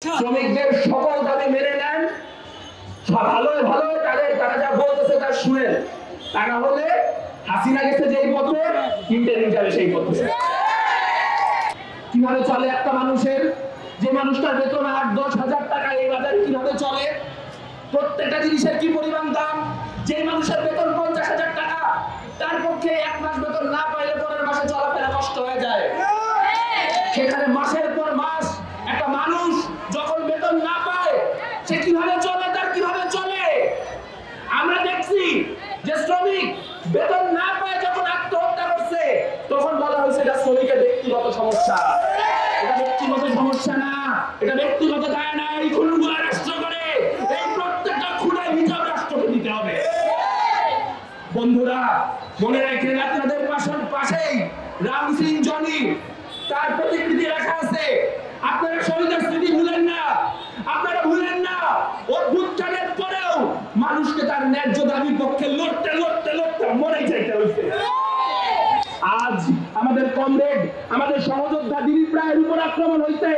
শ্রমিকদের সকল দাবি মেনে নেন, ভালো ভালো তারা যা বলতেছে তা শুনেন, তা না হলে হাসিনা গেছে যেই পথে ইন্টারিম যাবে সেই পথে। কিভাবে চলে একটা মানুষের, যে মানুষটার বেতন ৮-১০ হাজার টাকা, এই বাজারে কিভাবে চলে? প্রত্যেকটা জিনিসের কি পরিমাণ দাম? যে মানুষের বেতন ৫০,০০০ টাকা, তার পক্ষে এক মাস বেতন না পাইলে পরের মাসে চলাফেরা কষ্ট হয়ে যায়। সেখানে মাসের পর মাস একটা মানুষ যখন বেতন না পায়, সে কিভাবে চলে, তার কিভাবে চলে? আমরা দেখছি যে শ্রমিক বেতন না পায় যখন আত্মহত্যা করছে, তখন বলা হয়েছে এটা শ্রমিকের ব্যক্তিগত সমস্যা। এটা ব্যক্তিগত সমস্যা না, এটা ব্যক্তিগত দায় না, এই খুনগুলো রাষ্ট্র করে, এই প্রত্যেকটা খুনের হিসাব রাষ্ট্রকে দিতে হবে। বন্ধুরা মনে রাখেন, আপনাদের পাশেই রাম সিং জনি, তার প্রতিকৃতি রাখা আছে। আপনারা শহীদের স্মৃতি ভুলেন না, আপনারা ভুলেন না অভ্যুত্থানের পরেও মানুষকে তার ন্যায্য দাবির পক্ষে লড়তে লড়তে লড়তে মরে যাইতে হয়েছে। আজ আমাদের কমরেড, আমাদের সহযোদ্ধা দিলীপ রায়ের উপর আক্রমণ হইছে।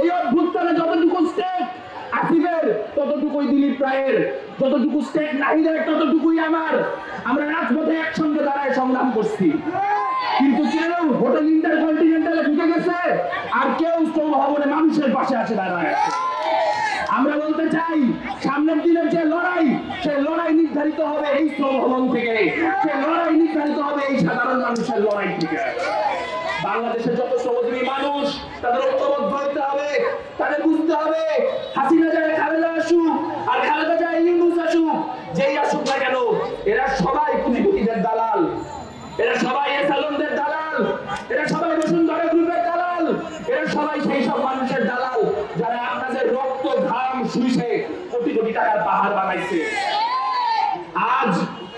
এই অভ্যুত্থানে যতটুকু স্টেক আসিফের, ততটুকুই দিলীপ রায়ের, যতটুকু স্টেক নাহিদের, ততটুকুই আমার। আমরা রাজপথে একসঙ্গে দাঁড়ায় সংগ্রাম করছি, কিন্তু কেউ হোটেল ইন্টারকন্টিনেন্টালে ঢুকে গেছে, আর কেউ শ্রম ভবনে মানুষের পাশে আছে দাঁড়ায়। আমরা বলতে চাই, সামনের দিনের যে লড়াই, সে লড়াই নির্ধারিত হবে এই শ্রম ভবন থেকে, সে লড়াই নির্ধারিত হবে এই সাধারণ মানুষের লড়াই থেকে। বাংলাদেশের যত শ্রমজীবী মানুষ, তাদের ঐক্যবদ্ধ হতে হবে, তাদের বুঝতে হবে হাসিনা যায় খালেদা আসুক, আর খালেদা যায় ইউনূস আসুক, যেই আসুক না কেন, এরা সবাই পুঁজিপতিদের দালাল, এরা সবাই এসালনদের দালাল, এরা সবাই বসুন্ধরা গ্রুপের দালাল, এরা সবাই সেই সব মানুষের দালাল যারা আপনাদের রক্ত ঘাম শুষে কোটি কোটি টাকার পাহাড় বানাইছে। আজ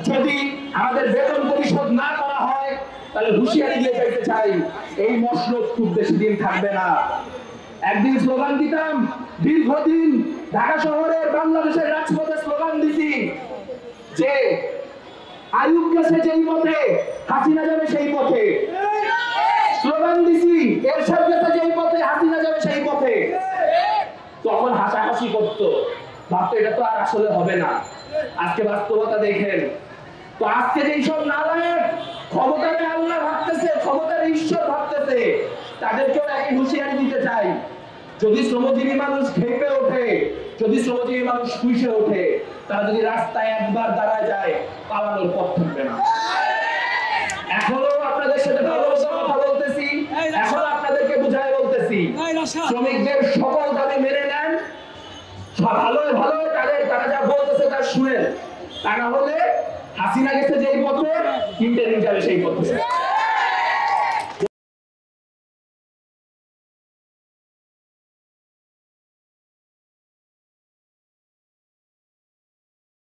যদি আমাদের বেতন পরিশোধ না করা হয়, তাহলে হুঁশিয়ারি দিয়ে যাইতে চাই, এই মসনদ খুব বেশি দিন থাকবে না। একদিন স্লোগান দিতাম, দীর্ঘদিন ঢাকা শহরের বাংলাদেশের রাজপথে স্লোগান দিছি যে আইয়ুব গেছে যেই পথে, হাসিনা যাবে সেই পথে। স্লোগান দিছি এরশাদ গেছে যেই পথে, হাসিনা যাবে সেই পথে। তখন হাসাহাসি করতো, ভাবতো এটা তো আর আসলে হবে না। আজকে বাস্তবতা দেখেন তো, আজকে যেই সব নালায়ক ক্ষমতাকে আল্লাহ ভাবতেছে, ক্ষমতার ঈশ্বর ভাবতেছে, তাদেরকেও একই হুঁশিয়ারি দিতে চাই, যদি শ্রমজীবী মানুষ খেপে ওঠে, যদি শ্রমজীবী মানুষ ফুঁসে ওঠে, তারা যদি রাস্তায় একবার দাঁড়ায় যায়, পালানোর পথ থাকবে না। এখনো আপনাদের সাথে ভালোবাসা কথা বলতেছি, এখন আপনাদেরকে বুঝায় বলতেছি, শ্রমিকদের সকল দাবি মেনে নেন, ভালো ভালো তারা যা বলতেছে তা শুনেন, তা না হলে হাসিনা গেছে যেই পথে ইন্টারিম যাবে সেই পথে।